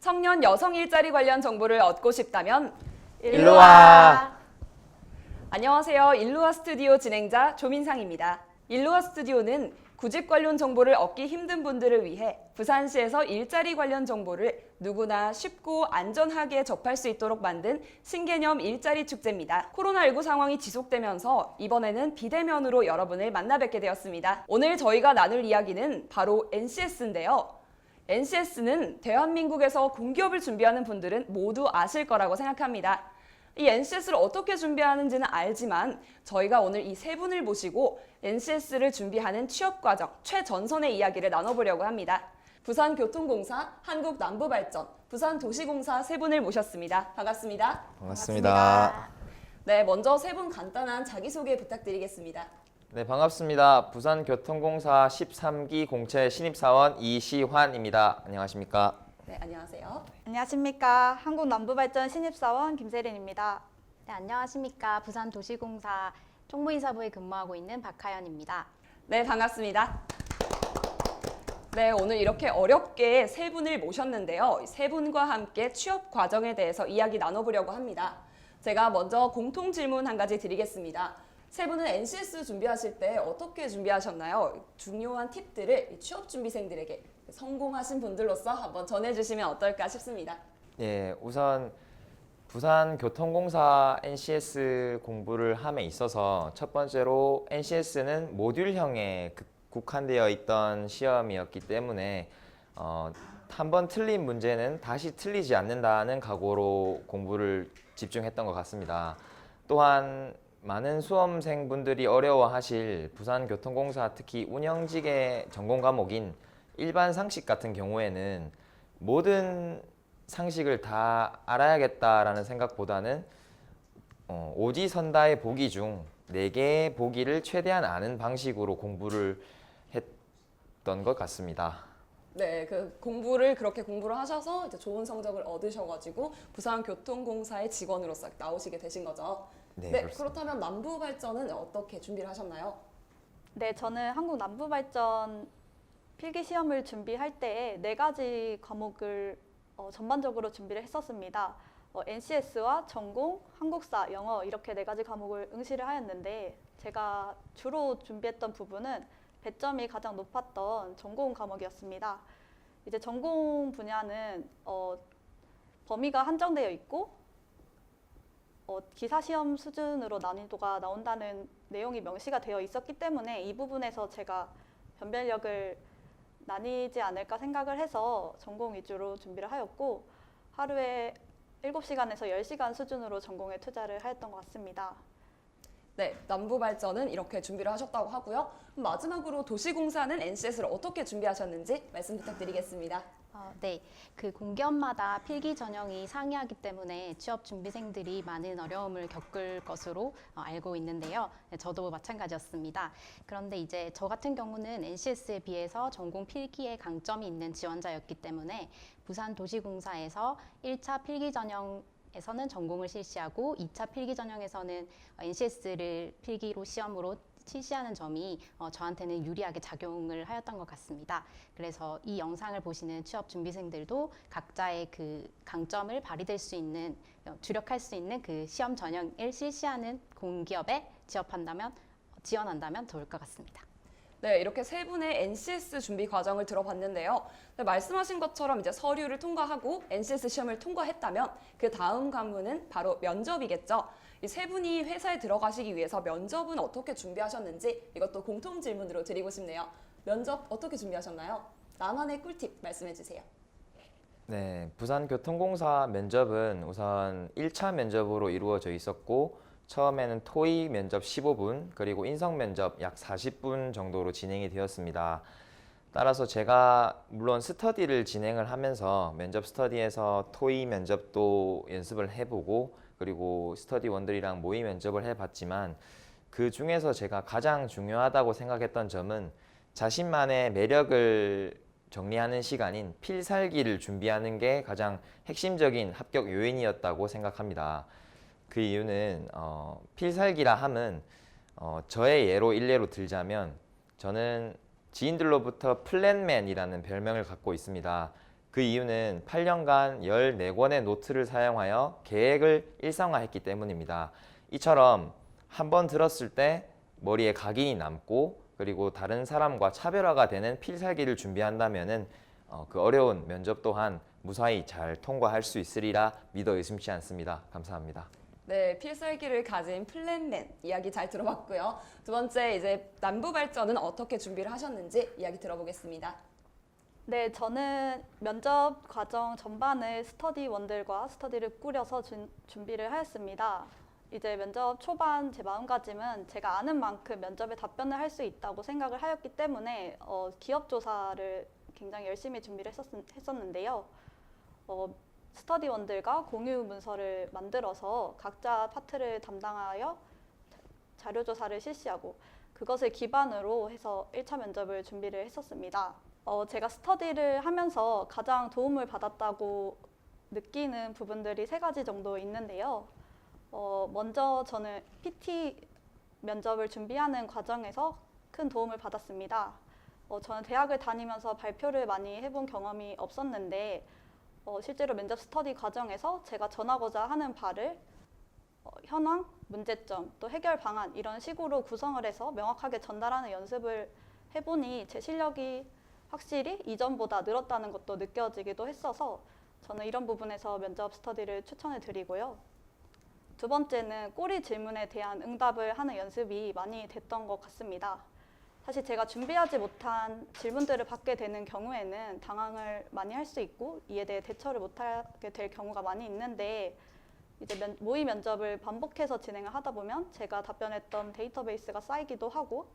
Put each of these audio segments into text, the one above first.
청년 여성 일자리 관련 정보를 얻고 싶다면 일로와. 안녕하세요. 일루와 스튜디오 진행자 조민상입니다. 일루와 스튜디오는 구직 관련 정보를 얻기 힘든 분들을 위해 부산시에서 일자리 관련 정보를 누구나 쉽고 안전하게 접할 수 있도록 만든 신개념 일자리 축제입니다. 코로나19 상황이 지속되면서 이번에는 비대면으로 여러분을 만나 뵙게 되었습니다. 오늘 저희가 나눌 이야기는 바로 NCS인데요. NCS는 대한민국에서 공기업을 준비하는 분들은 모두 아실 거라고 생각합니다. 이 NCS를 어떻게 준비하는지는 알지만 저희가 오늘 이 세 분을 모시고 NCS를 준비하는 취업 과정 최전선의 이야기를 나눠보려고 합니다. 부산교통공사, 한국남부발전, 부산도시공사 세 분을 모셨습니다. 반갑습니다. 반갑습니다. 네, 먼저 세 분 간단한 자기소개 부탁드리겠습니다. 네, 반갑습니다. 부산교통공사 13기 공채 신입사원 이시환입니다. 안녕하십니까? 네, 안녕하세요. 안녕하십니까. 한국남부발전 신입사원 김세린입니다. 네, 안녕하십니까. 부산도시공사 총무인사부에 근무하고 있는 박하연입니다. 네, 반갑습니다. 네, 오늘 이렇게 어렵게 세 분을 모셨는데요. 세 분과 함께 취업 과정에 대해서 이야기 나눠보려고 합니다. 제가 먼저 공통 질문 한 가지 드리겠습니다. 세 분은 NCS 준비하실 때 어떻게 준비하셨나요? 중요한 팁들을 취업 준비생들에게 성공하신 분들로서 한번 전해주시면 어떨까 싶습니다. 예, 우선 부산교통공사 NCS 공부를 함에 있어서 첫 번째로 NCS는 모듈형에 국한되어 있던 시험이었기 때문에 한 번 틀린 문제는 다시 틀리지 않는다는 각오로 공부를 집중했던 것 같습니다. 또한 많은 수험생분들이 어려워하실 부산교통공사 특히 운영직의 전공 과목인 일반 상식 같은 경우에는 모든 상식을 다 알아야겠다라는 생각보다는 오지선다의 보기 중 4개의 보기를 최대한 아는 방식으로 공부를 했던 것 같습니다. 네, 그렇게 공부를 하셔서 이제 좋은 성적을 얻으셔가지고 부산교통공사의 직원으로서 나오시게 되신 거죠. 네, 그렇다면 남부발전은 어떻게 준비를 하셨나요? 네, 저는 한국남부발전 필기시험을 준비할 때 4가지 과목을 전반적으로 준비를 했었습니다. NCS와 전공, 한국사, 영어 이렇게 4가지 과목을 응시를 하였는데 제가 주로 준비했던 부분은 배점이 가장 높았던 전공 과목이었습니다. 이제 전공 분야는 범위가 한정되어 있고 기사시험 수준으로 난이도가 나온다는 내용이 명시가 되어 있었기 때문에 이 부분에서 제가 변별력을 나뉘지 않을까 생각을 해서 전공 위주로 준비를 하였고 하루에 7시간에서 10시간 수준으로 전공에 투자를 하였던 것 같습니다. 네, 남부발전은 이렇게 준비를 하셨다고 하고요. 마지막으로 도시공사는 NCS를 어떻게 준비하셨는지 말씀 부탁드리겠습니다. 네, 그 공기업마다 필기 전형이 상이하기 때문에 취업 준비생들이 많은 어려움을 겪을 것으로 알고 있는데요. 네, 저도 마찬가지였습니다. 그런데 이제 저 같은 경우는 NCS에 비해서 전공 필기에 강점이 있는 지원자였기 때문에 부산도시공사에서 1차 필기 전형에서는 전공을 실시하고 2차 필기 전형에서는 NCS를 필기로 시험으로 실시하는 점이 저한테는 유리하게 작용을 하였던 것 같습니다. 그래서 이 영상을 보시는 취업 준비생들도 각자의 그 강점을 발휘될 수 있는, 주력할 수 있는 그 시험 전형을 실시하는 공기업에 지원한다면 좋을 것 같습니다. 네, 이렇게 세 분의 NCS 준비 과정을 들어봤는데요. 네, 말씀하신 것처럼 이제 서류를 통과하고 NCS 시험을 통과했다면 그 다음 관문은 바로 면접이겠죠. 이 세 분이 회사에 들어가시기 위해서 면접은 어떻게 준비하셨는지 이것도 공통 질문으로 드리고 싶네요. 면접 어떻게 준비하셨나요? 나만의 꿀팁 말씀해 주세요. 네, 부산교통공사 면접은 우선 1차 면접으로 이루어져 있었고 처음에는 토익 면접 15분 그리고 인성 면접 약 40분 정도로 진행이 되었습니다. 따라서 제가 물론 스터디를 진행을 하면서 면접 스터디에서 토익 면접도 연습을 해보고 그리고 스터디원들이랑 모의 면접을 해봤지만 그 중에서 제가 가장 중요하다고 생각했던 점은 자신만의 매력을 정리하는 시간인 필살기를 준비하는 게 가장 핵심적인 합격 요인이었다고 생각합니다. 그 이유는 필살기라 함은 저의 예로 일례로 들자면 저는 지인들로부터 플랜맨이라는 별명을 갖고 있습니다. 그 이유는 8년간 14권의 노트를 사용하여 계획을 일상화했기 때문입니다. 이처럼 한 번 들었을 때 머리에 각인이 남고 그리고 다른 사람과 차별화가 되는 필살기를 준비한다면은 그 어려운 면접 또한 무사히 잘 통과할 수 있으리라 믿어 의심치 않습니다. 감사합니다. 네, 필살기를 가진 플랜맨 이야기 잘 들어봤고요. 두 번째 이제 남부 발전은 어떻게 준비를 하셨는지 이야기 들어보겠습니다. 네, 저는 면접 과정 전반을 스터디원들과 스터디를 꾸려서 준비를 하였습니다. 이제 면접 초반 제 마음가짐은 제가 아는 만큼 면접에 답변을 할 수 있다고 생각을 하였기 때문에 기업 조사를 굉장히 열심히 준비를 했었는데요. 스터디원들과 공유 문서를 만들어서 각자 파트를 담당하여 자료 조사를 실시하고 그것을 기반으로 해서 1차 면접을 준비를 했었습니다. 제가 스터디를 하면서 가장 도움을 받았다고 느끼는 부분들이 3가지 정도 있는데요. 먼저 저는 PT 면접을 준비하는 과정에서 큰 도움을 받았습니다. 저는 대학을 다니면서 발표를 많이 해본 경험이 없었는데 실제로 면접 스터디 과정에서 제가 전하고자 하는 바를 현황, 문제점, 또 해결 방안 이런 식으로 구성을 해서 명확하게 전달하는 연습을 해보니 제 실력이 확실히 이전보다 늘었다는 것도 느껴지기도 했어서 저는 이런 부분에서 면접 스터디를 추천해 드리고요. 두 번째는 꼬리 질문에 대한 응답을 하는 연습이 많이 됐던 것 같습니다. 사실 제가 준비하지 못한 질문들을 받게 되는 경우에는 당황을 많이 할 수 있고 이에 대해 대처를 못하게 될 경우가 많이 있는데 이제 모의 면접을 반복해서 진행을 하다 보면 제가 답변했던 데이터베이스가 쌓이기도 하고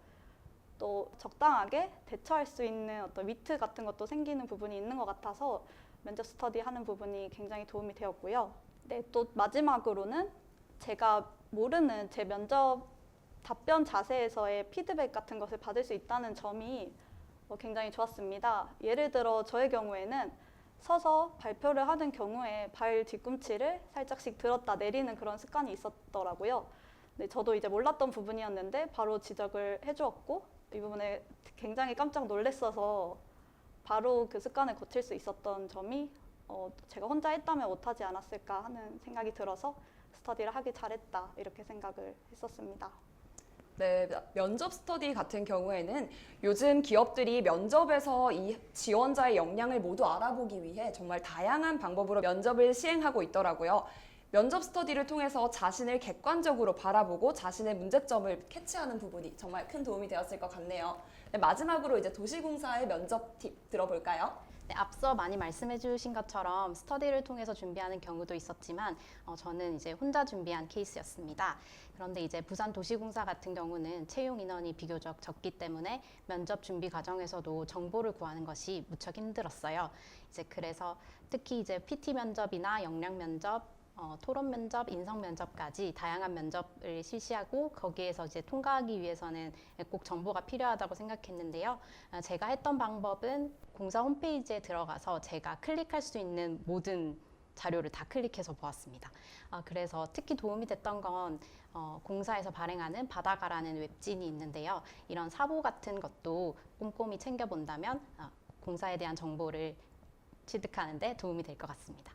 또 적당하게 대처할 수 있는 어떤 위트 같은 것도 생기는 부분이 있는 것 같아서 면접 스터디 하는 부분이 굉장히 도움이 되었고요. 네, 또 마지막으로는 제가 모르는 제 면접 답변 자세에서의 피드백 같은 것을 받을 수 있다는 점이 굉장히 좋았습니다. 예를 들어 저의 경우에는 서서 발표를 하는 경우에 발 뒤꿈치를 살짝씩 들었다 내리는 그런 습관이 있었더라고요. 네, 저도 이제 몰랐던 부분이었는데 바로 지적을 해주었고 이 부분에 굉장히 깜짝 놀랐어서 바로 그 습관을 고칠 수 있었던 점이 제가 혼자 했다면 못하지 않았을까 하는 생각이 들어서 스터디를 하기 잘했다 이렇게 생각을 했었습니다. 네, 면접 스터디 같은 경우에는 요즘 기업들이 면접에서 이 지원자의 역량을 모두 알아보기 위해 정말 다양한 방법으로 면접을 시행하고 있더라고요. 면접 스터디를 통해서 자신을 객관적으로 바라보고 자신의 문제점을 캐치하는 부분이 정말 큰 도움이 되었을 것 같네요. 네, 마지막으로 이제 도시공사의 면접 팁 들어볼까요? 네, 앞서 많이 말씀해 주신 것처럼 스터디를 통해서 준비하는 경우도 있었지만 저는 이제 혼자 준비한 케이스였습니다. 그런데 이제 부산도시공사 같은 경우는 채용 인원이 비교적 적기 때문에 면접 준비 과정에서도 정보를 구하는 것이 무척 힘들었어요. 이제 그래서 특히 이제 PT 면접이나 역량 면접, 토론 면접, 인성 면접까지 다양한 면접을 실시하고 거기에서 이제 통과하기 위해서는 꼭 정보가 필요하다고 생각했는데요. 제가 했던 방법은 공사 홈페이지에 들어가서 제가 클릭할 수 있는 모든 자료를 다 클릭해서 보았습니다. 그래서 특히 도움이 됐던 건 공사에서 발행하는 받아가라는 웹진이 있는데요. 이런 사보 같은 것도 꼼꼼히 챙겨본다면 공사에 대한 정보를 취득하는 데 도움이 될 것 같습니다.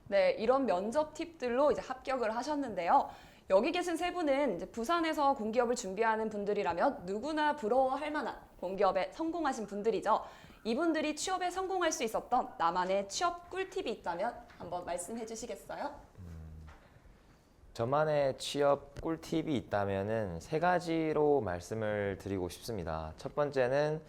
네, 이런 면접 팁들로 이제 합격을 하셨는데요. 여기 계신 세 분은 이제 부산에서 공기업을 준비하는 분들이라면 누구나 부러워할 만한 공기업에 성공하신 분들이죠. 이분들이 취업에 성공할 수 있었던 나만의 취업 꿀팁이 있다면 한번 말씀해 주시겠어요? 저만의 취업 꿀팁이 있다면은 3가지로 말씀을 드리고 싶습니다. 첫 번째는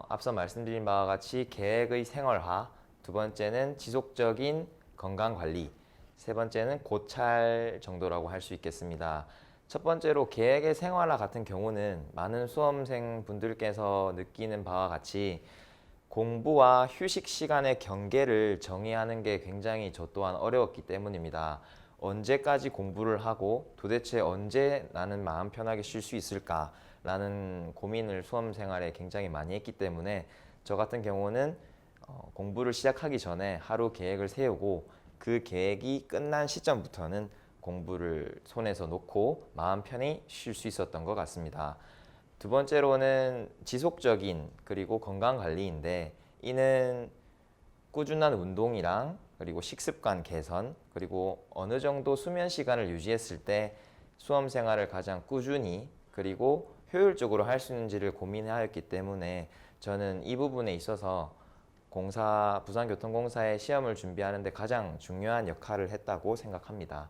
앞서 말씀드린 바와 같이 계획의 생활화, 두 번째는 지속적인 건강 관리, 세 번째는 고찰 정도라고 할 수 있겠습니다. 첫 번째로 계획의 생활화 같은 경우는 많은 수험생 분들께서 느끼는 바와 같이 공부와 휴식 시간의 경계를 정의하는 게 굉장히 저 또한 어려웠기 때문입니다. 언제까지 공부를 하고 도대체 언제 나는 마음 편하게 쉴 수 있을까라는 고민을 수험 생활에 굉장히 많이 했기 때문에 저 같은 경우는 공부를 시작하기 전에 하루 계획을 세우고 그 계획이 끝난 시점부터는 공부를 손에서 놓고 마음 편히 쉴 수 있었던 것 같습니다. 두 번째로는 지속적인 그리고 건강 관리인데 이는 꾸준한 운동이랑 그리고 식습관 개선, 그리고 어느 정도 수면 시간을 유지했을 때 수험 생활을 가장 꾸준히 그리고 효율적으로 할 수 있는지를 고민하였기 때문에 저는 이 부분에 있어서 부산교통공사의 시험을 준비하는 데 가장 중요한 역할을 했다고 생각합니다.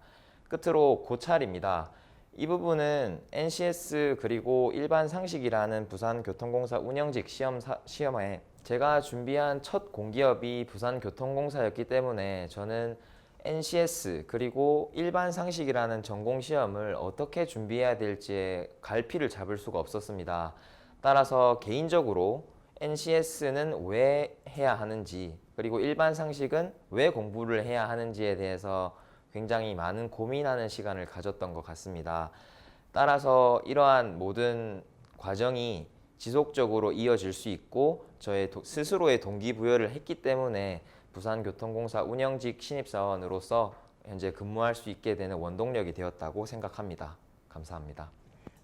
끝으로 고찰입니다. 이 부분은 NCS 그리고 일반 상식이라는 부산교통공사 운영직 시험에 제가 준비한 첫 공기업이 부산교통공사였기 때문에 저는 NCS 그리고 일반 상식이라는 전공 시험을 어떻게 준비해야 될지에 갈피를 잡을 수가 없었습니다. 따라서 개인적으로 NCS는 왜 해야 하는지 그리고 일반 상식은 왜 공부를 해야 하는지에 대해서 굉장히 많은 고민하는 시간을 가졌던 것 같습니다. 따라서 이러한 모든 과정이 지속적으로 이어질 수 있고 저의 스스로의 동기부여를 했기 때문에 부산교통공사 운영직 신입사원으로서 현재 근무할 수 있게 되는 원동력이 되었다고 생각합니다. 감사합니다.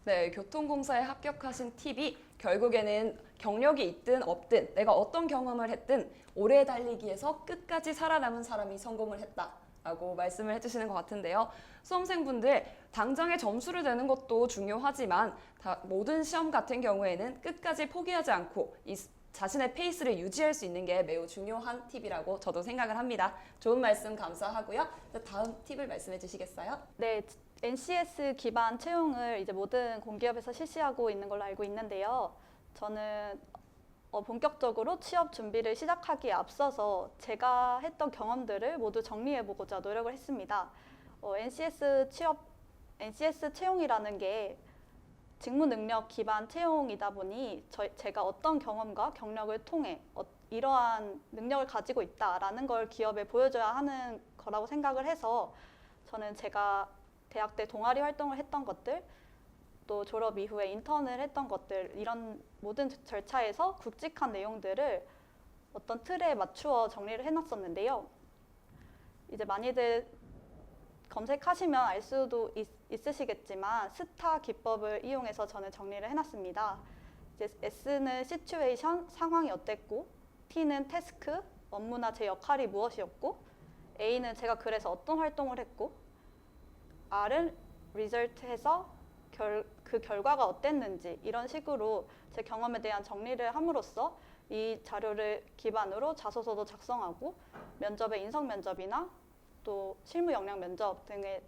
네, 교통공사에 합격하신 팁이 결국에는 경력이 있든 없든 내가 어떤 경험을 했든 오래 달리기에서 끝까지 살아남은 사람이 성공을 했다라고 말씀을 해주시는 것 같은데요. 수험생분들 당장의 점수를 내는 것도 중요하지만 모든 시험 같은 경우에는 끝까지 포기하지 않고 자신의 페이스를 유지할 수 있는 게 매우 중요한 팁이라고 저도 생각을 합니다. 좋은 말씀 감사하고요. 다음 팁을 말씀해 주시겠어요? 네, NCS 기반 채용을 이제 모든 공기업에서 실시하고 있는 걸로 알고 있는데요. 저는 본격적으로 취업 준비를 시작하기에 앞서서 제가 했던 경험들을 모두 정리해보고자 노력을 했습니다. NCS 채용이라는 게 직무 능력 기반 채용이다 보니 제가 어떤 경험과 경력을 통해 이러한 능력을 가지고 있다라는 걸 기업에 보여줘야 하는 거라고 생각을 해서 저는 제가 대학 때 동아리 활동을 했던 것들, 또 졸업 이후에 인턴을 했던 것들, 이런 모든 절차에서 굵직한 내용들을 어떤 틀에 맞추어 정리를 해놨었는데요. 이제 많이들 검색하시면 알 수도 있으시겠지만 스타 기법을 이용해서 저는 정리를 해놨습니다. 이제 S는 시츄에이션, 상황이 어땠고, T는 태스크, 업무나 제 역할이 무엇이었고, A는 제가 그래서 어떤 활동을 했고, R은 리절트해서 그 결과가 어땠는지, 이런 식으로 제 경험에 대한 정리를 함으로써 이 자료를 기반으로 자소서도 작성하고 면접의 인성 면접이나 또 실무 역량 면접 등에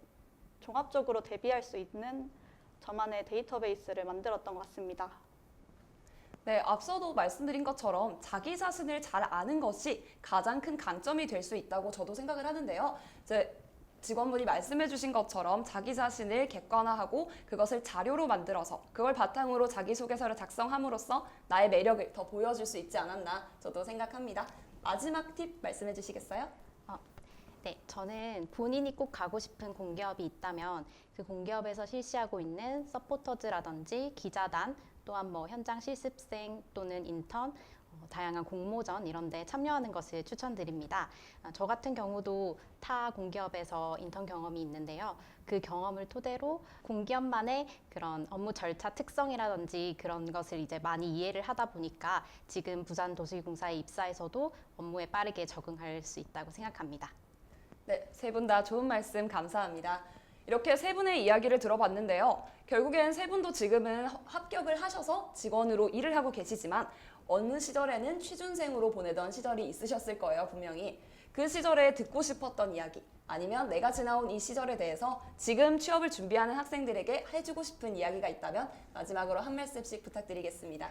종합적으로 대비할 수 있는 저만의 데이터베이스를 만들었던 것 같습니다. 네, 앞서도 말씀드린 것처럼 자기 자신을 잘 아는 것이 가장 큰 강점이 될 수 있다고 저도 생각을 하는데요. 이제 직원분이 말씀해 주신 것처럼 자기 자신을 객관화하고 그것을 자료로 만들어서 그걸 바탕으로 자기소개서를 작성함으로써 나의 매력을 더 보여줄 수 있지 않았나 저도 생각합니다. 마지막 팁 말씀해 주시겠어요? 네, 저는 본인이 꼭 가고 싶은 공기업이 있다면 그 공기업에서 실시하고 있는 서포터즈라든지 기자단, 또한 현장 실습생 또는 인턴, 다양한 공모전 이런 데 참여하는 것을 추천드립니다. 저 같은 경우도 타 공기업에서 인턴 경험이 있는데요. 그 경험을 토대로 공기업만의 그런 업무 절차 특성이라든지 그런 것을 이제 많이 이해를 하다 보니까 지금 부산도시공사에 입사해서도 업무에 빠르게 적응할 수 있다고 생각합니다. 네, 세 분 다 좋은 말씀 감사합니다. 이렇게 세 분의 이야기를 들어봤는데요. 결국엔 세 분도 지금은 합격을 하셔서 직원으로 일을 하고 계시지만 어느 시절에는 취준생으로 보내던 시절이 있으셨을 거예요, 분명히. 그 시절에 듣고 싶었던 이야기, 아니면 내가 지나온 이 시절에 대해서 지금 취업을 준비하는 학생들에게 해주고 싶은 이야기가 있다면 마지막으로 한 말씀씩 부탁드리겠습니다.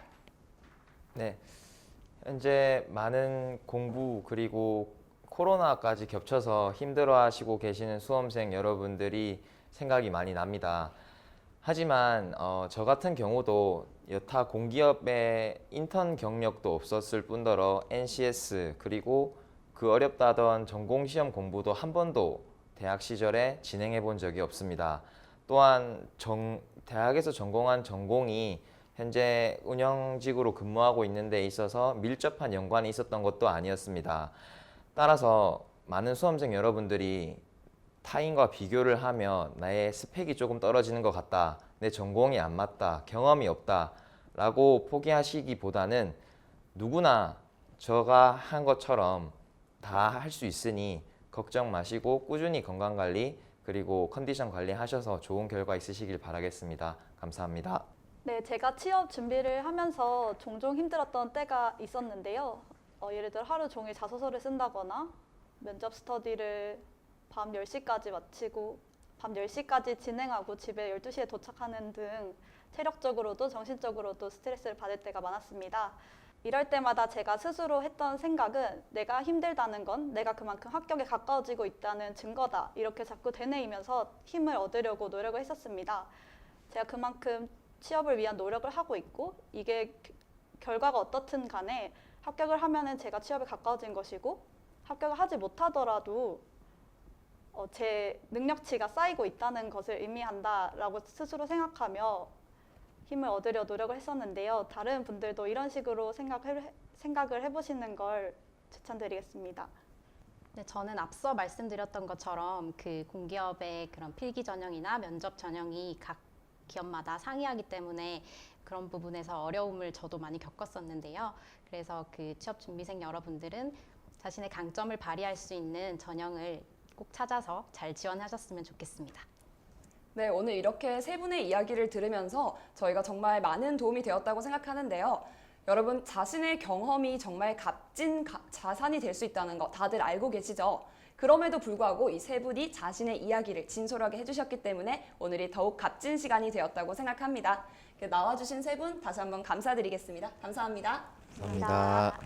네, 현재 많은 공부 그리고 코로나까지 겹쳐서 힘들어하시고 계시는 수험생 여러분들이 생각이 많이 납니다. 하지만 저 같은 경우도 여타 공기업의 인턴 경력도 없었을 뿐더러 NCS 그리고 그 어렵다던 전공시험 공부도 한 번도 대학 시절에 진행해 본 적이 없습니다. 또한 대학에서 전공한 전공이 현재 운영직으로 근무하고 있는 데 있어서 밀접한 연관이 있었던 것도 아니었습니다. 따라서 많은 수험생 여러분들이 타인과 비교를 하며 나의 스펙이 조금 떨어지는 것 같다, 내 전공이 안 맞다, 경험이 없다 라고 포기하시기보다는 누구나 저가 한 것처럼 다 할 수 있으니 걱정 마시고 꾸준히 건강관리 그리고 컨디션 관리하셔서 좋은 결과 있으시길 바라겠습니다. 감사합니다. 네, 제가 취업 준비를 하면서 종종 힘들었던 때가 있었는데요. 예를 들어 하루 종일 자소서를 쓴다거나 면접 스터디를 밤 10시까지 마치고 밤 10시까지 진행하고 집에 12시에 도착하는 등 체력적으로도 정신적으로도 스트레스를 받을 때가 많았습니다. 이럴 때마다 제가 스스로 했던 생각은 내가 힘들다는 건 내가 그만큼 합격에 가까워지고 있다는 증거다. 이렇게 자꾸 되뇌이면서 힘을 얻으려고 노력을 했었습니다. 제가 그만큼 취업을 위한 노력을 하고 있고 이게 결과가 어떻든 간에 합격을 하면은 제가 취업에 가까워진 것이고 합격을 하지 못하더라도 제 능력치가 쌓이고 있다는 것을 의미한다라고 스스로 생각하며 힘을 얻으려 노력을 했었는데요. 다른 분들도 이런 식으로 생각을 해보시는 걸 추천드리겠습니다. 네, 저는 앞서 말씀드렸던 것처럼 그 공기업의 그런 필기 전형이나 면접 전형이 각 기업마다 상이하기 때문에 그런 부분에서 어려움을 저도 많이 겪었었는데요. 그래서 그 취업 준비생 여러분들은 자신의 강점을 발휘할 수 있는 전형을 꼭 찾아서 잘 지원하셨으면 좋겠습니다. 네, 오늘 이렇게 세 분의 이야기를 들으면서 저희가 정말 많은 도움이 되었다고 생각하는데요. 여러분, 자신의 경험이 정말 값진 자산이 될 수 있다는 거 다들 알고 계시죠? 그럼에도 불구하고 이 세 분이 자신의 이야기를 진솔하게 해주셨기 때문에 오늘이 더욱 값진 시간이 되었다고 생각합니다. 나와주신 세 분 다시 한번 감사드리겠습니다. 감사합니다. 감사합니다.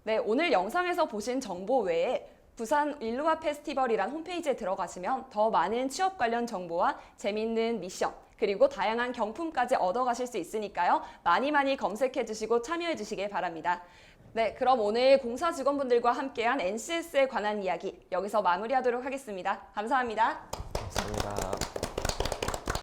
네, 오늘 영상에서 보신 정보 외에 부산 일루아 페스티벌이란 홈페이지에 들어가시면 더 많은 취업 관련 정보와 재미있는 미션 그리고 다양한 경품까지 얻어가실 수 있으니까요. 많이 검색해 주시고 참여해 주시길 바랍니다. 네, 그럼 오늘 공사 직원분들과 함께한 NCS에 관한 이야기 여기서 마무리하도록 하겠습니다. 감사합니다. 감사합니다.